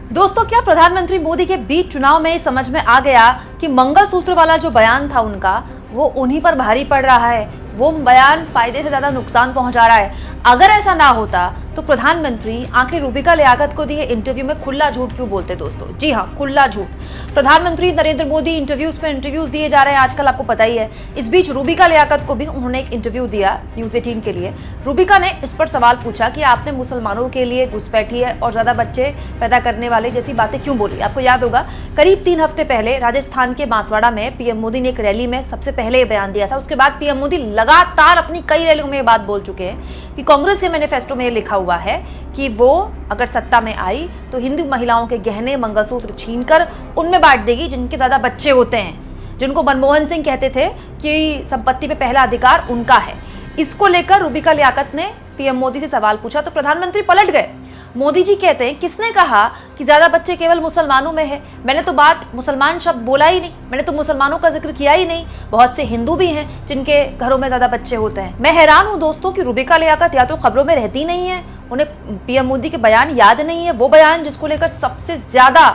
दोस्तों, क्या प्रधानमंत्री मोदी के बीच चुनाव में समझ में आ गया कि मंगलसूत्र वाला जो बयान था उनका, वो उन्हीं पर भारी पड़ रहा है। वो बयान फायदे से ज्यादा नुकसान पहुंचा रहा है। अगर ऐसा ना होता तो प्रधानमंत्री आखिर रूबिका लियाकत को दिए इंटरव्यू में खुला झूठ क्यों बोलते? दोस्तों, जी हाँ, खुला झूठ। प्रधानमंत्री नरेंद्र मोदी इंटरव्यूज दिए जा रहे हैं आजकल, आपको पता ही है। इस बीच रूबिका लियाकत को भी उन्होंने एक इंटरव्यू दिया न्यूज़ 18 के लिए। रूबिका ने इस पर सवाल पूछा कि आपने मुसलमानों के लिए घुसपैठी है और ज्यादा बच्चे पैदा करने वाले जैसी बातें क्यों बोली। आपको याद होगा, करीब 3 हफ्ते पहले राजस्थान के बांसवाड़ा में पीएम मोदी ने एक रैली में सबसे पहले बयान दिया था। उसके बाद पीएम मोदी लगातार अपनी कई रैलियों में ये बात बोल चुके हैं कि कांग्रेस के मैनिफेस्टो में लिखा हुआ है कि वो अगर सत्ता में आई तो हिंदू महिलाओं के गहने मंगलसूत्र छीनकर उनमें बांट देगी जिनके ज्यादा बच्चे होते हैं, जिनको मनमोहन सिंह कहते थे कि संपत्ति पे पहला अधिकार उनका है। इसको लेकर रूबिका लियाकत ने पीएम मोदी से सवाल पूछा तो प्रधानमंत्री पलट गए। मोदी जी कहते हैं, किसने कहा कि ज्यादा बच्चे केवल मुसलमानों में है? मैंने तो बात मुसलमान शब्द बोला ही नहीं, मैंने तो मुसलमानों का जिक्र किया ही नहीं। बहुत से हिंदू भी हैं जिनके घरों में ज्यादा बच्चे होते हैं। मैं हैरान हूं दोस्तों कि रूबिका लियाकत या तो खबरों में रहती नहीं है, उन्हें पीएम मोदी के बयान याद नहीं है। वो बयान जिसको लेकर सबसे ज्यादा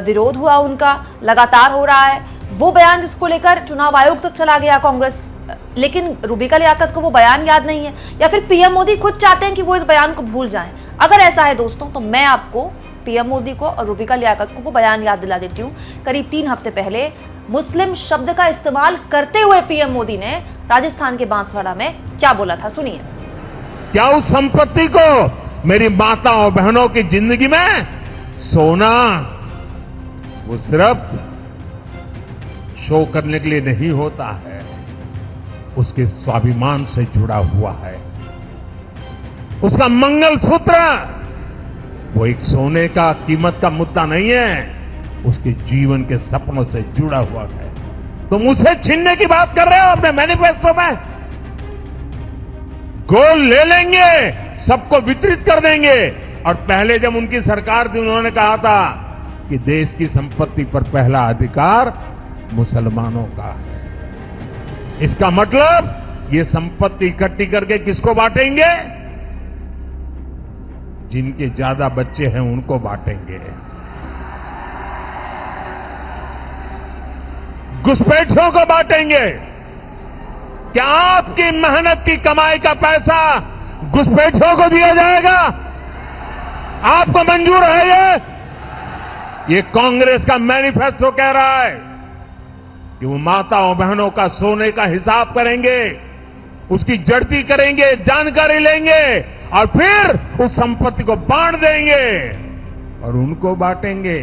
विरोध हुआ उनका लगातार हो रहा है, वो बयान जिसको लेकर चुनाव आयोग तक चला गया कांग्रेस, लेकिन रूबिका लियाकत को वो बयान याद नहीं है। या फिर पीएम मोदी खुद चाहते हैं कि वो इस बयान को भूल जाएं। अगर ऐसा है दोस्तों, तो मैं आपको पीएम मोदी को और रूबिका लियाकत को वो बयान याद दिला देती हूँ। करीब 3 हफ्ते पहले मुस्लिम शब्द का इस्तेमाल करते हुए पीएम मोदी ने राजस्थान के बांसवाड़ा में क्या बोला था, सुनिए। क्या उस संपत्ति को मेरी माताओं बहनों की जिंदगी में सोना वो सिर्फ शो करने के लिए नहीं होता है, उसके स्वाभिमान से जुड़ा हुआ है। उसका मंगलसूत्र वो एक सोने का कीमत का मुद्दा नहीं है, उसके जीवन के सपनों से जुड़ा हुआ है। तुम उसे छीनने की बात कर रहे हो अपने मैनिफेस्टो में। गोल्ड ले लेंगे, सबको वितरित कर देंगे। और पहले जब उनकी सरकार थी उन्होंने कहा था कि देश की संपत्ति पर पहला अधिकार मुसलमानों का है। इसका मतलब ये संपत्ति इकट्ठी करके किसको बांटेंगे? जिनके ज्यादा बच्चे हैं उनको बांटेंगे। घुसपैठियों को बांटेंगे। क्या आपकी मेहनत की कमाई का पैसा घुसपैठियों को दिया जाएगा? आपको मंजूर है ये कांग्रेस का मैनिफेस्टो कह रहा है कि वो माताओं बहनों का सोने का हिसाब करेंगे, उसकी जड़ती करेंगे, जानकारी लेंगे और फिर उस संपत्ति को बांट देंगे। और उनको बांटेंगे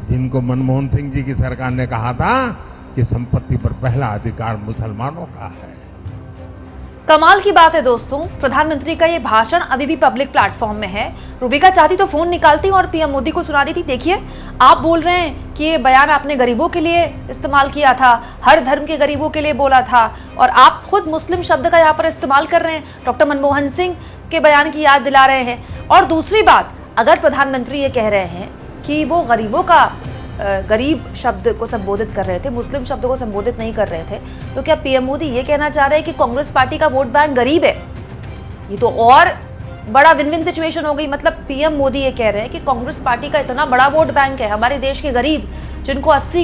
जिनको मनमोहन सिंह जी की सरकार ने कहा था कि संपत्ति पर पहला अधिकार मुसलमानों का है। कमाल की बात है दोस्तों, प्रधानमंत्री का ये भाषण अभी भी पब्लिक प्लेटफॉर्म में है। रूबिका चाहती तो फोन निकालती और पीएम मोदी को सुना देती, देखिए आप बोल रहे हैं कि ये बयान आपने गरीबों के लिए इस्तेमाल किया था, हर धर्म के गरीबों के लिए बोला था, और आप खुद मुस्लिम शब्द का यहाँ पर इस्तेमाल कर रहे हैं, डॉक्टर मनमोहन सिंह के बयान की याद दिला रहे हैं। और दूसरी बात, अगर प्रधानमंत्री ये कह रहे हैं कि वो गरीबों का गरीब शब्द को संबोधित कर रहे थे, मुस्लिम शब्द को संबोधित नहीं कर रहे थे, तो क्या पीएम मोदी ये कहना चाह रहे हैं कि कांग्रेस पार्टी का वोट बैंक गरीब है? ये तो और बड़ा विन विन सिचुएशन हो गई। मतलब पीएम मोदी ये कह रहे हैं कि कांग्रेस पार्टी का इतना बड़ा वोट बैंक है, हमारे देश के गरीब जिनको 80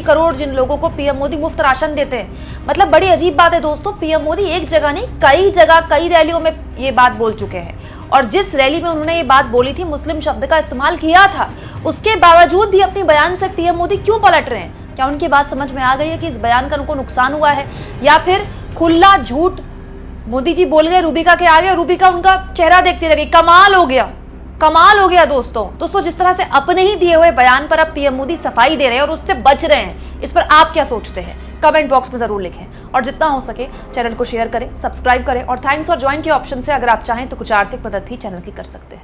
करोड़ जिन लोगों को पीएम मोदी मुफ्त राशन देते हैं। मतलब बड़ी अजीब बात है दोस्तों, पीएम मोदी एक जगह नहीं कई जगह कई रैलियों में ये बात बोल चुके हैं। और जिस रैली में उन्होंने ये बात बोली थी, मुस्लिम शब्द का इस्तेमाल किया था, उसके बावजूद भी अपने बयान से पीएम मोदी क्यों पलट रहे हैं? क्या उनकी बात समझ में आ गई है कि इस बयान का उनको नुकसान हुआ है, या फिर खुला झूठ मोदी जी बोल गए रूबिका के आगे और रूबिका उनका चेहरा देखती रही? कमाल हो गया दोस्तों, जिस तरह से अपने ही दिए हुए बयान पर अब पीएम मोदी सफाई दे रहे हैं और उससे बच रहे हैं। इस पर आप क्या सोचते हैं? कमेंट बॉक्स में जरूर लिखें और जितना हो सके चैनल को शेयर करें, सब्सक्राइब करें और थैंक्स और ज्वाइन के ऑप्शन से अगर आप चाहें तो कुछ आर्थिक मदद भी चैनल की कर सकते हैं।